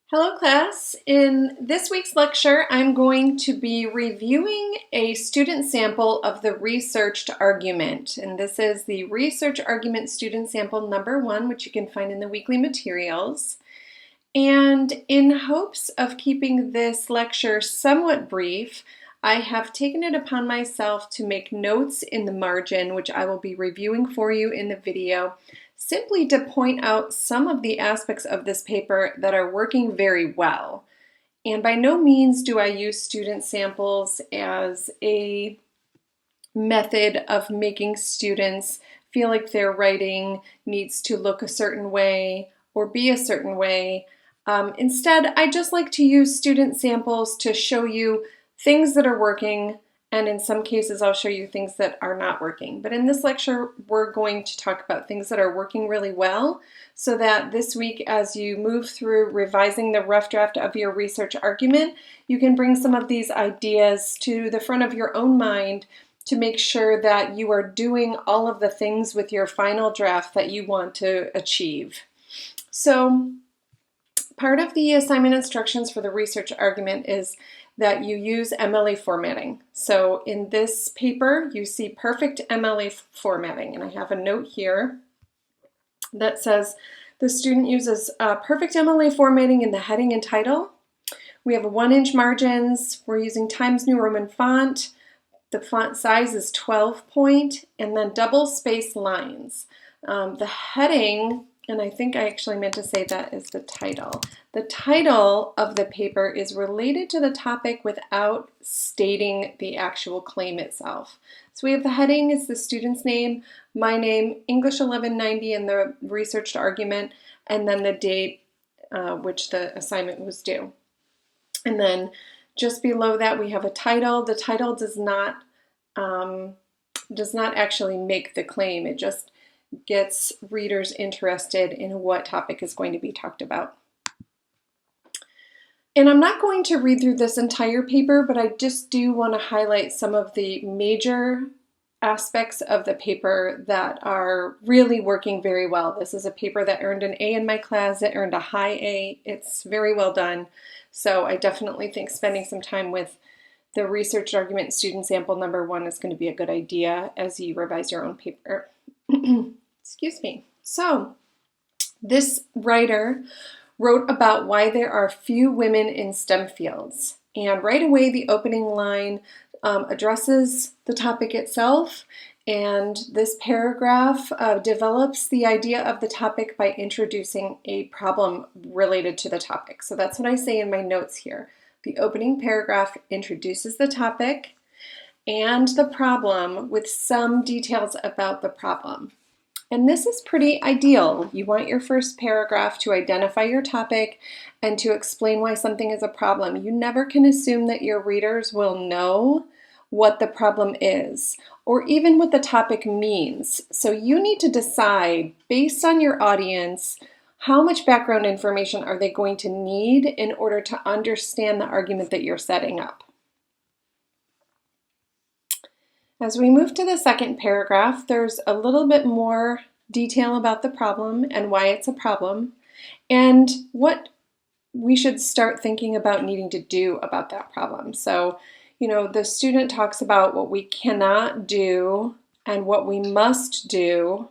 Hello class. In this week's lecture, I'm going to be reviewing a student sample of the researched argument. And this is the research argument student sample number 1, which you can find in the weekly materials. And in hopes of keeping this lecture somewhat brief, I have taken it upon myself to make notes in the margin, which I will be reviewing for you in the video, simply to point out some of the aspects of this paper that are working very well. And by no means do I use student samples as a method of making students feel like their writing needs to look a certain way or be a certain way. Instead, I just like to use student samples to show you things that are working, and in some cases I'll show you things that are not working. But in this lecture, we're going to talk about things that are working really well, so that this week, as you move through revising the rough draft of your research argument, you can bring some of these ideas to the front of your own mind to make sure that you are doing all of the things with your final draft that you want to achieve. So part of the assignment instructions for the research argument is that you use MLA formatting. So in this paper, you see perfect MLA formatting, and I have a note here that says the student uses perfect MLA formatting in the heading and title. We have 1-inch margins. We're using Times New Roman font. The font size is 12 point, and then double space lines. The heading, and I think I actually meant to say that is the title. The title of the paper is related to the topic without stating the actual claim itself. So we have the heading is the student's name, my name, English 1190, and the researched argument, and then the date which the assignment was due. And then just below that we have a title. The title does not actually make the claim. It just gets readers interested in what topic is going to be talked about. And I'm not going to read through this entire paper, but I just do want to highlight some of the major aspects of the paper that are really working very well. This is a paper that earned an A in my class. It earned a high A. It's very well done. So I definitely think spending some time with the research argument student sample number 1 is going to be a good idea as you revise your own paper. Excuse me. So this writer wrote about why there are few women in STEM fields. And right away, the opening line addresses the topic itself. And this paragraph develops the idea of the topic by introducing a problem related to the topic. So that's what I say in my notes here. The opening paragraph introduces the topic and the problem with some details about the problem. And this is pretty ideal. You want your first paragraph to identify your topic and to explain why something is a problem. You never can assume that your readers will know what the problem is or even what the topic means. So you need to decide, based on your audience, how much background information are they going to need in order to understand the argument that you're setting up. As we move to the second paragraph, there's a little bit more detail about the problem and why it's a problem, and what we should start thinking about needing to do about that problem. So, the student talks about what we cannot do and what we must do,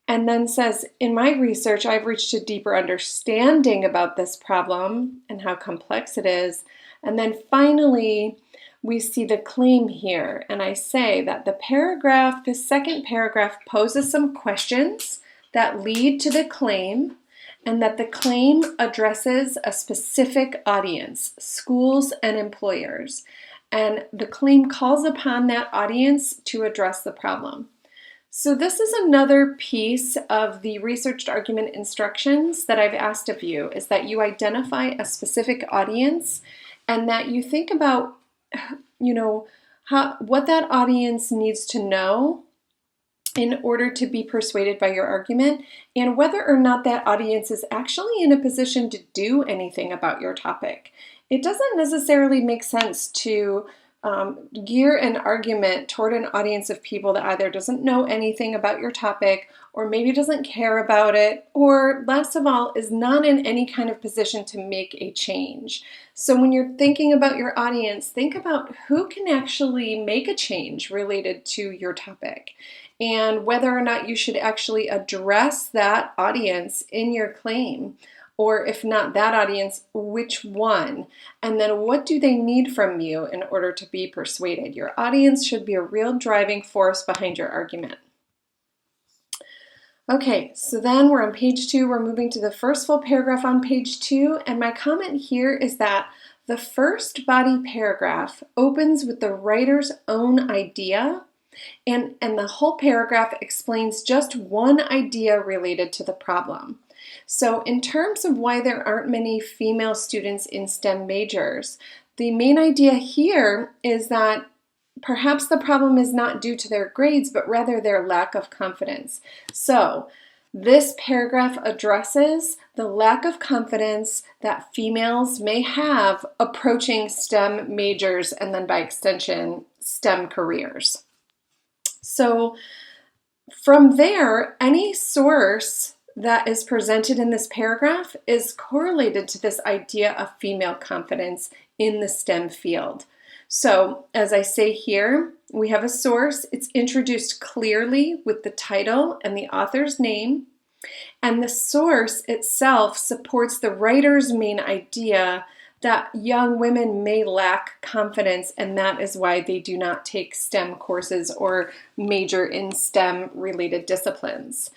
and then says, in my research, I've reached a deeper understanding about this problem and how complex it is. And then finally, we see the claim here, and I say that the second paragraph poses some questions that lead to the claim, and that the claim addresses a specific audience, schools and employers, and the claim calls upon that audience to address the problem. So this is another piece of the researched argument instructions that I've asked of you, is that you identify a specific audience and that you think about what that audience needs to know in order to be persuaded by your argument, and whether or not that audience is actually in a position to do anything about your topic. It doesn't necessarily make sense to gear an argument toward an audience of people that either doesn't know anything about your topic, or maybe doesn't care about it, or last of all, is not in any kind of position to make a change. So when you're thinking about your audience, think about who can actually make a change related to your topic, and whether or not you should actually address that audience in your claim. Or if not that audience, which one? And then what do they need from you in order to be persuaded? Your audience should be a real driving force behind your argument. Okay, so then we're on page 2. We're moving to the first full paragraph on page 2. And my comment here is that the first body paragraph opens with the writer's own idea, and the whole paragraph explains just one idea related to the problem. So in terms of why there aren't many female students in STEM majors, the main idea here is that perhaps the problem is not due to their grades, but rather their lack of confidence. So this paragraph addresses the lack of confidence that females may have approaching STEM majors and then by extension, STEM careers. So from there, any source that is presented in this paragraph is correlated to this idea of female confidence in the STEM field. So as I say here, we have a source. It's introduced clearly with the title and the author's name, and the source itself supports the writer's main idea that young women may lack confidence, and that is why they do not take STEM courses or major in STEM-related disciplines.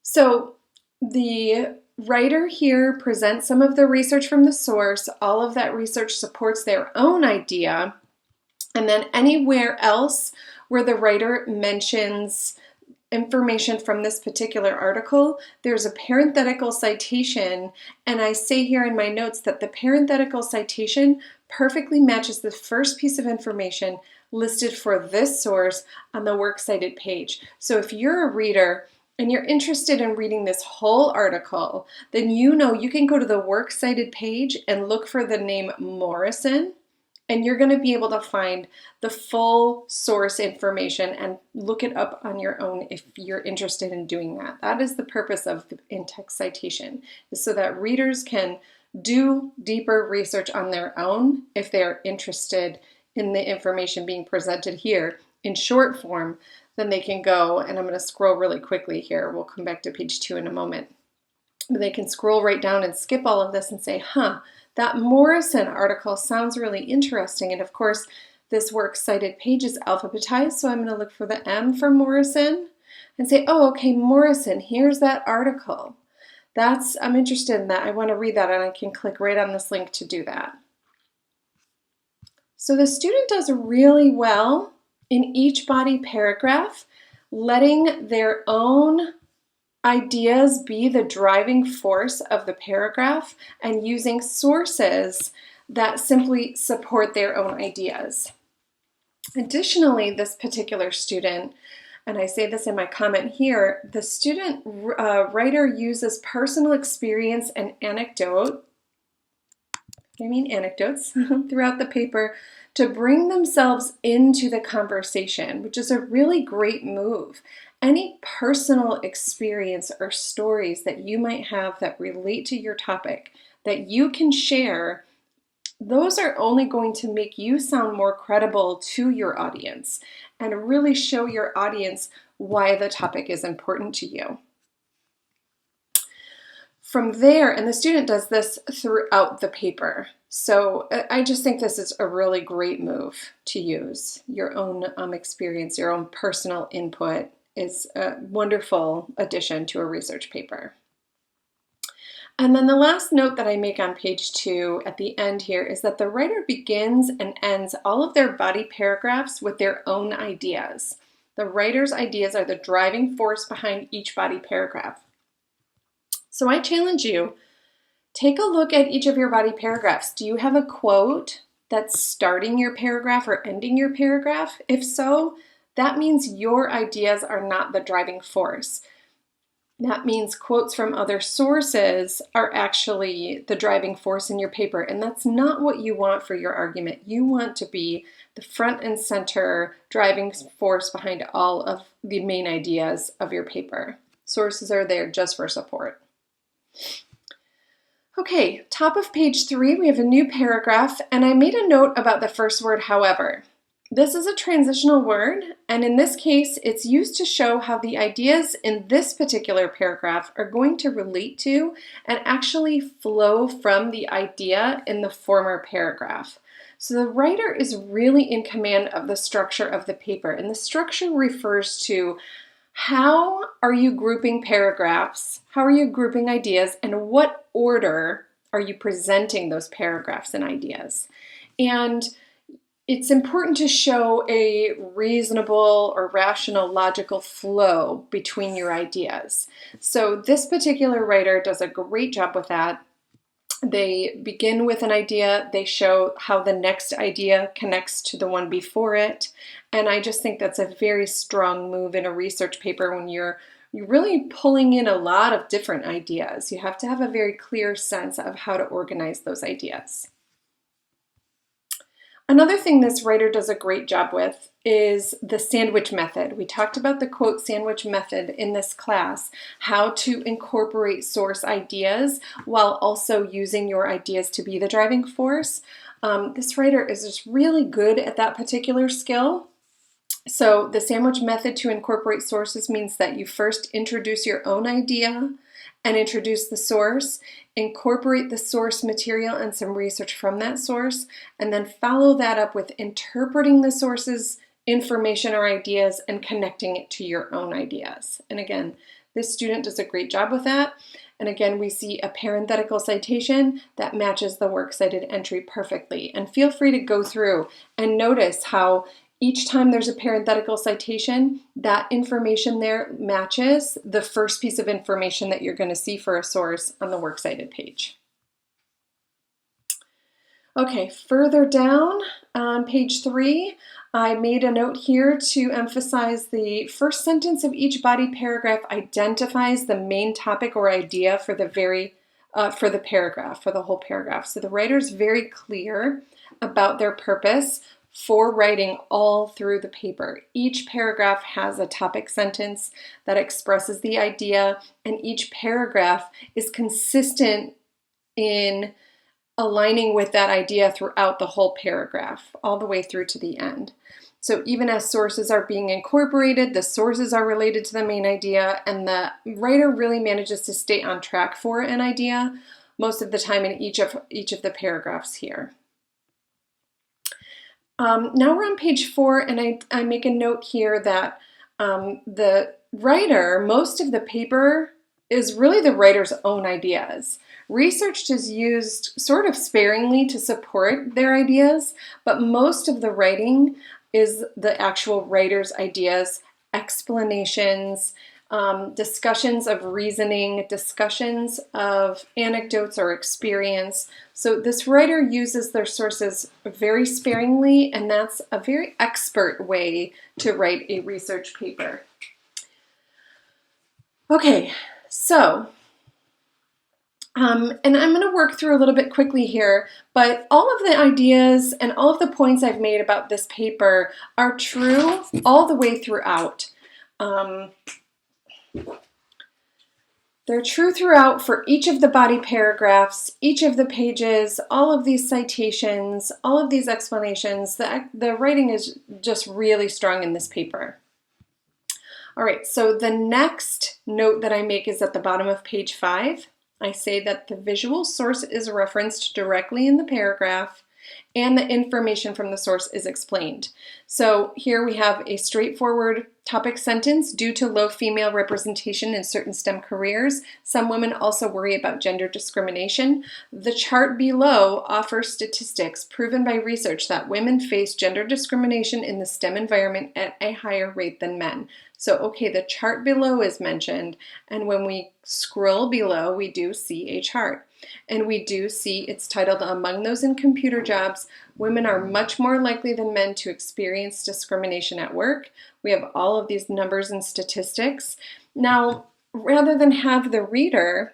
So the writer here presents some of the research from the source. All of that research supports their own idea. And then anywhere else where the writer mentions information from this particular article, there's a parenthetical citation, and I say here in my notes that the parenthetical citation perfectly matches the first piece of information listed for this source on the works cited page. So if you're a reader and you're interested in reading this whole article, then you know you can go to the works cited page and look for the name Morrison, and you're going to be able to find the full source information and look it up on your own if you're interested in doing that. That is the purpose of the in-text citation, is so that readers can do deeper research on their own if they're interested in the information being presented here in short form. Then they can go, and I'm going to scroll really quickly here. We'll come back to page 2 in a moment. But they can scroll right down and skip all of this and say, that Morrison article sounds really interesting. And of course, this works cited page is alphabetized, so I'm going to look for the M for Morrison and say, oh, okay, Morrison, here's that article. I'm interested in that. I want to read that, and I can click right on this link to do that. So the student does really well in each body paragraph, letting their own ideas be the driving force of the paragraph and using sources that simply support their own ideas. Additionally, this particular student, and I say this in my comment here, the student writer uses personal experience and anecdotes throughout the paper to bring themselves into the conversation, which is a really great move. Any personal experience or stories that you might have that relate to your topic that you can share, those are only going to make you sound more credible to your audience and really show your audience why the topic is important to you. From there, and the student does this throughout the paper. So I just think this is a really great move to use. Your own experience, your own personal input is a wonderful addition to a research paper. And then the last note that I make on page 2 at the end here is that the writer begins and ends all of their body paragraphs with their own ideas. The writer's ideas are the driving force behind each body paragraph. So I challenge you, take a look at each of your body paragraphs. Do you have a quote that's starting your paragraph or ending your paragraph? If so, that means your ideas are not the driving force. That means quotes from other sources are actually the driving force in your paper, and that's not what you want for your argument. You want to be the front and center driving force behind all of the main ideas of your paper. Sources are there just for support. Okay, top of page 3, we have a new paragraph, and I made a note about the first word, however. This is a transitional word, and in this case, it's used to show how the ideas in this particular paragraph are going to relate to and actually flow from the idea in the former paragraph. So the writer is really in command of the structure of the paper, and the structure refers to how are you grouping paragraphs, how are you grouping ideas, and what order are you presenting those paragraphs and ideas. And it's important to show a reasonable or rational logical flow between your ideas. So this particular writer does a great job with that. They begin with an idea, they show how the next idea connects to the one before it, and I just think that's a very strong move in a research paper when you're really pulling in a lot of different ideas. You have to have a very clear sense of how to organize those ideas. Another thing this writer does a great job with is the sandwich method. We talked about the quote sandwich method in this class, how to incorporate source ideas while also using your ideas to be the driving force. This writer is just really good at that particular skill. So the sandwich method to incorporate sources means that you first introduce your own idea and introduce the source, incorporate the source material and some research from that source, and then follow that up with interpreting the source's information or ideas and connecting it to your own ideas. And again, this student does a great job with that. And again, we see a parenthetical citation that matches the works cited entry perfectly. And feel free to go through and notice how each time there's a parenthetical citation, that information there matches the first piece of information that you're going to see for a source on the works cited page. Okay, further down on page 3, I made a note here to emphasize the first sentence of each body paragraph identifies the main topic or idea for the paragraph, for the whole paragraph. So the writer's very clear about their purpose for writing all through the paper. Each paragraph has a topic sentence that expresses the idea, and each paragraph is consistent in aligning with that idea throughout the whole paragraph, all the way through to the end. So even as sources are being incorporated, the sources are related to the main idea, and the writer really manages to stay on track for an idea most of the time in each of the paragraphs here. Now we're on page 4, and I make a note here that the writer, most of the paper is really the writer's own ideas. Research is used sort of sparingly to support their ideas, but most of the writing is the actual writer's ideas, explanations, discussions of reasoning, discussions of anecdotes or experience. So this writer uses their sources very sparingly, and that's a very expert way to write a research paper. Okay, so, and I'm going to work through a little bit quickly here, but all of the ideas and all of the points I've made about this paper are true all the way throughout. They're true throughout for each of the body paragraphs, each of the pages, all of these citations, all of these explanations. The writing is just really strong in this paper. All right, so the next note that I make is at the bottom of page 5. I say that the visual source is referenced directly in the paragraph, and the information from the source is explained. So here we have a straightforward topic sentence. Due to low female representation in certain STEM careers, some women also worry about gender discrimination. The chart below offers statistics proven by research that women face gender discrimination in the STEM environment at a higher rate than men. So, okay, the chart below is mentioned, and when we scroll below, we do see a chart. And we do see it's titled, Among Those in Computer Jobs, Women Are Much More Likely Than Men to Experience Discrimination at Work. We have all of these numbers and statistics. Now, rather than have the reader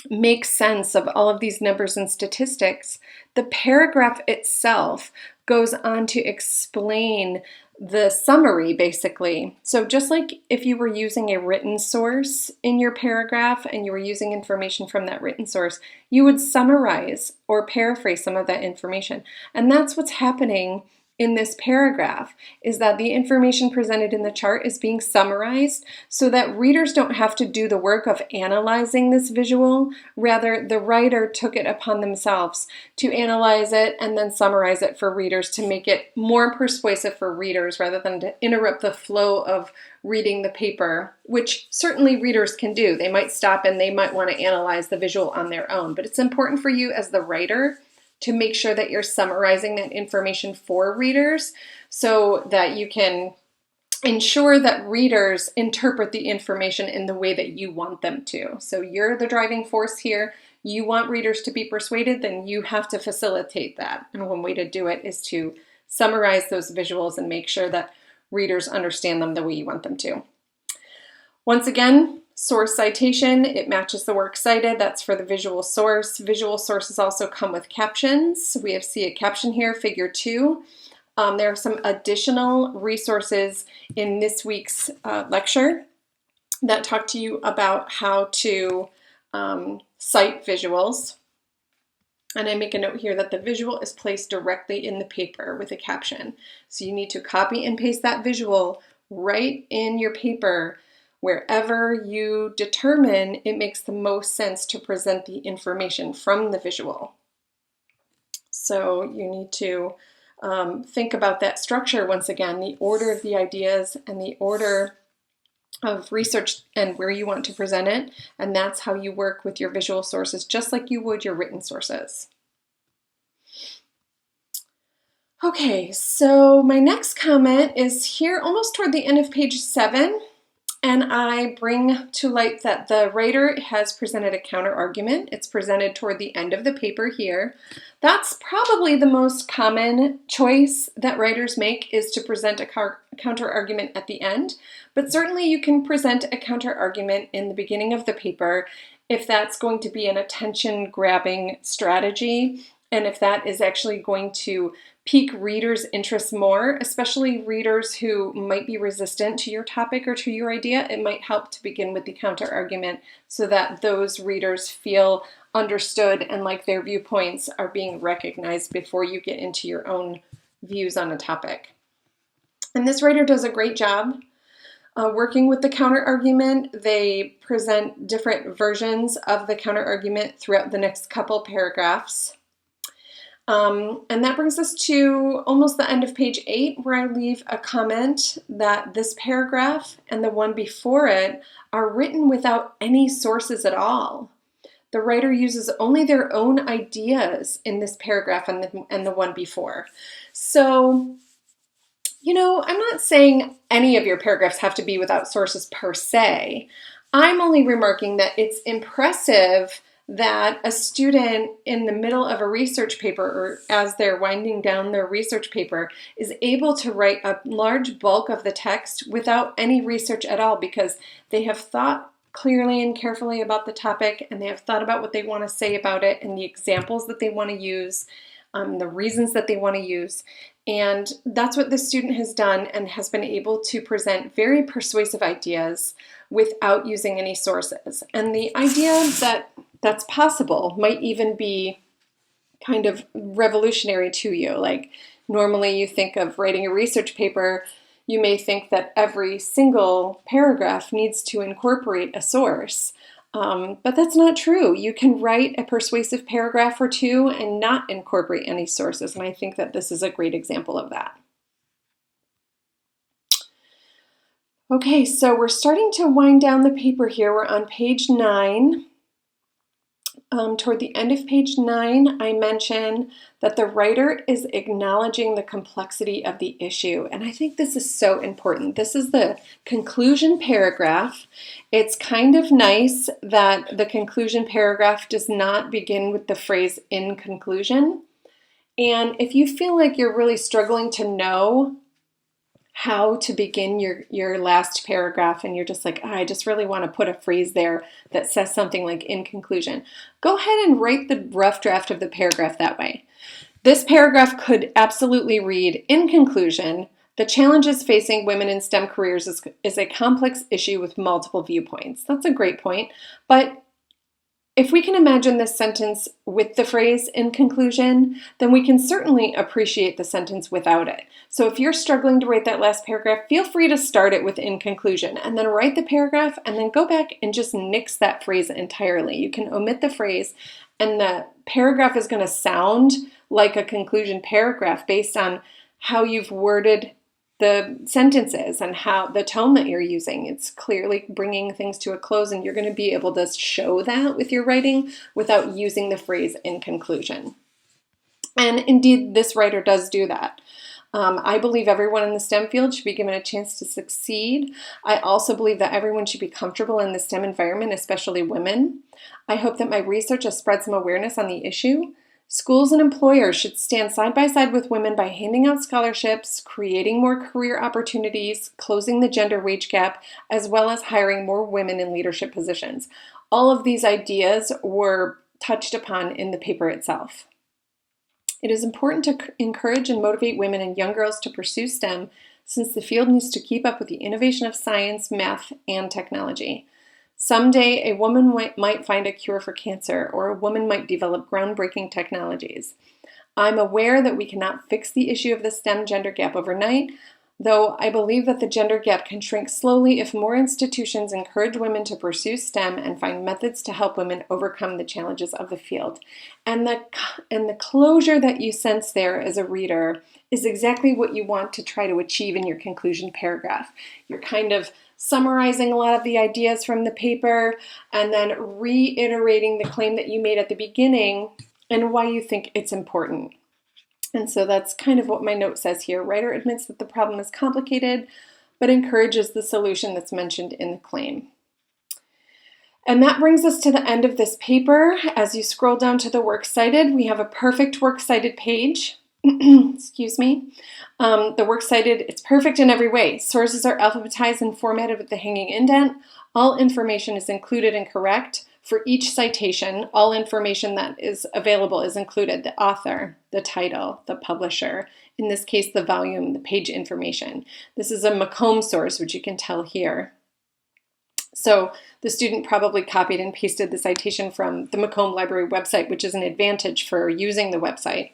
make sense of all of these numbers and statistics, the paragraph itself goes on to explain the summary, basically. So just like if you were using a written source in your paragraph and you were using information from that written source, you would summarize or paraphrase some of that information. And that's what's happening in this paragraph, is that the information presented in the chart is being summarized so that readers don't have to do the work of analyzing this visual. Rather, the writer took it upon themselves to analyze it and then summarize it for readers to make it more persuasive for readers rather than to interrupt the flow of reading the paper, which certainly readers can do. They might stop and they might want to analyze the visual on their own, but it's important for you as the writer to make sure that you're summarizing that information for readers so that you can ensure that readers interpret the information in the way that you want them to. So you're the driving force here. You want readers to be persuaded, then you have to facilitate that. And one way to do it is to summarize those visuals and make sure that readers understand them the way you want them to. Once again, source citation, it matches the work cited. That's for the visual source. Visual sources also come with captions. We see a caption here, figure 2. There are some additional resources in this week's lecture that talk to you about how to cite visuals. And I make a note here that the visual is placed directly in the paper with a caption. So you need to copy and paste that visual right in your paper wherever you determine it makes the most sense to present the information from the visual. So you need to think about that structure once again, the order of the ideas and the order of research and where you want to present it, and that's how you work with your visual sources, just like you would your written sources. Okay, so my next comment is here almost toward the end of page 7. And I bring to light that the writer has presented a counter argument. It's presented toward the end of the paper here. That's probably the most common choice that writers make, is to present a counter argument at the end. But certainly you can present a counter argument in the beginning of the paper if that's going to be an attention-grabbing strategy, and if that is actually going to pique readers' interest more, especially readers who might be resistant to your topic or to your idea. It might help to begin with the counter argument so that those readers feel understood and like their viewpoints are being recognized before you get into your own views on a topic. And this writer does a great job working with the counter argument. They present different versions of the counter argument throughout the next couple paragraphs. And that brings us to almost the end of page 8, where I leave a comment that this paragraph and the one before it are written without any sources at all. The writer uses only their own ideas in this paragraph and the one before. So, you know, I'm not saying any of your paragraphs have to be without sources per se. I'm only remarking that it's impressive that a student in the middle of a research paper, or as they're winding down their research paper, is able to write a large bulk of the text without any research at all, because they have thought clearly and carefully about the topic, and they have thought about what they want to say about it and the examples that they want to use, the reasons that they want to use. And that's what this student has done, and has been able to present very persuasive ideas without using any sources. And the idea that that's possible might even be kind of revolutionary to you. Like, normally you think of writing a research paper, you may think that every single paragraph needs to incorporate a source. But that's not true. You can write a persuasive paragraph or two and not incorporate any sources. And I think that this is a great example of that. Okay, so we're starting to wind down the paper here. We're on page 9. Toward the end of page 9, I mention that the writer is acknowledging the complexity of the issue. And I think this is so important. This is the conclusion paragraph. It's kind of nice that the conclusion paragraph does not begin with the phrase "in conclusion." And if you feel like you're really struggling to know how to begin your last paragraph and you're just like, oh, I just really want to put a phrase there that says something like in conclusion, go ahead and write the rough draft of the paragraph that way. This paragraph could absolutely read, in conclusion, the challenges facing women in STEM careers is a complex issue with multiple viewpoints. That's a great point. But if we can imagine this sentence with the phrase in conclusion, then we can certainly appreciate the sentence without it. So if you're struggling to write that last paragraph, feel free to start it with in conclusion and then write the paragraph and then go back and just nix that phrase entirely. You can omit the phrase and the paragraph is going to sound like a conclusion paragraph based on how you've worded the sentences and how the tone that you're using. It's clearly bringing things to a close, and you're going to be able to show that with your writing without using the phrase in conclusion. And indeed, this writer does do that. I believe everyone in the STEM field should be given a chance to succeed. I also believe that everyone should be comfortable in the STEM environment, especially women. I hope that my research has spread some awareness on the issue. Schools and employers should stand side by side with women by handing out scholarships, creating more career opportunities, closing the gender wage gap, as well as hiring more women in leadership positions. All of these ideas were touched upon in the paper itself. It is important to encourage and motivate women and young girls to pursue STEM since the field needs to keep up with the innovation of science, math, and technology. Someday, a woman might find a cure for cancer, or a woman might develop groundbreaking technologies. I'm aware that we cannot fix the issue of the STEM gender gap overnight, though I believe that the gender gap can shrink slowly if more institutions encourage women to pursue STEM and find methods to help women overcome the challenges of the field. And the closure that you sense there as a reader is exactly what you want to try to achieve in your conclusion paragraph. You're kind of summarizing a lot of the ideas from the paper and then reiterating the claim that you made at the beginning and why you think it's important. And so that's kind of what my note says here. Writer admits that the problem is complicated, but encourages the solution that's mentioned in the claim. And that brings us to the end of this paper. As you scroll down to the works cited, we have a perfect works cited page. Excuse me. The works cited, it's perfect in every way. Sources are alphabetized and formatted with the hanging indent. All information is included and correct. For each citation, all information that is available is included: the author, the title, the publisher, in this case, the volume, the page information. This is a Macomb source, which you can tell here. So the student probably copied and pasted the citation from the Macomb Library website, which is an advantage for using the website.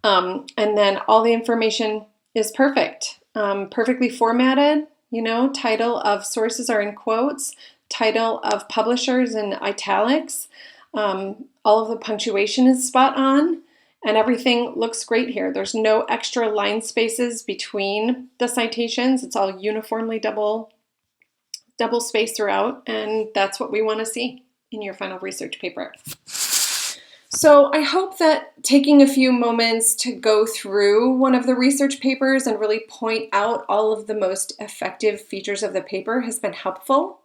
And then all the information is perfect, perfectly formatted. Title of sources are in quotes, title of publishers in italics. All of the punctuation is spot on, and everything looks great here. There's no extra line spaces between the citations. It's all uniformly double spaced throughout, and that's what we want to see in your final research paper. So I hope that taking a few moments to go through one of the research papers and really point out all of the most effective features of the paper has been helpful.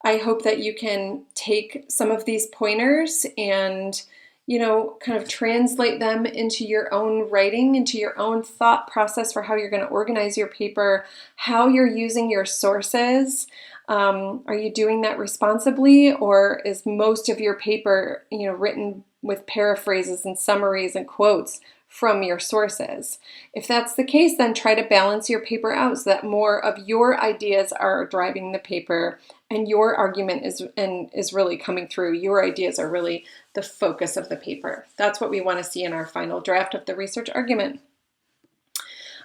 I hope that you can take some of these pointers and, kind of translate them into your own writing, into your own thought process for how you're going to organize your paper, how you're using your sources. Are you doing that responsibly, or is most of your paper, written with paraphrases and summaries and quotes from your sources? If that's the case, then try to balance your paper out so that more of your ideas are driving the paper and your argument is really coming through. Your ideas are really the focus of the paper. That's what we want to see in our final draft of the research argument.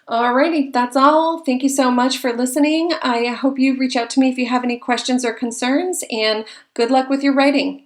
Alrighty, that's all. Thank you so much for listening. I hope you reach out to me if you have any questions or concerns, and good luck with your writing.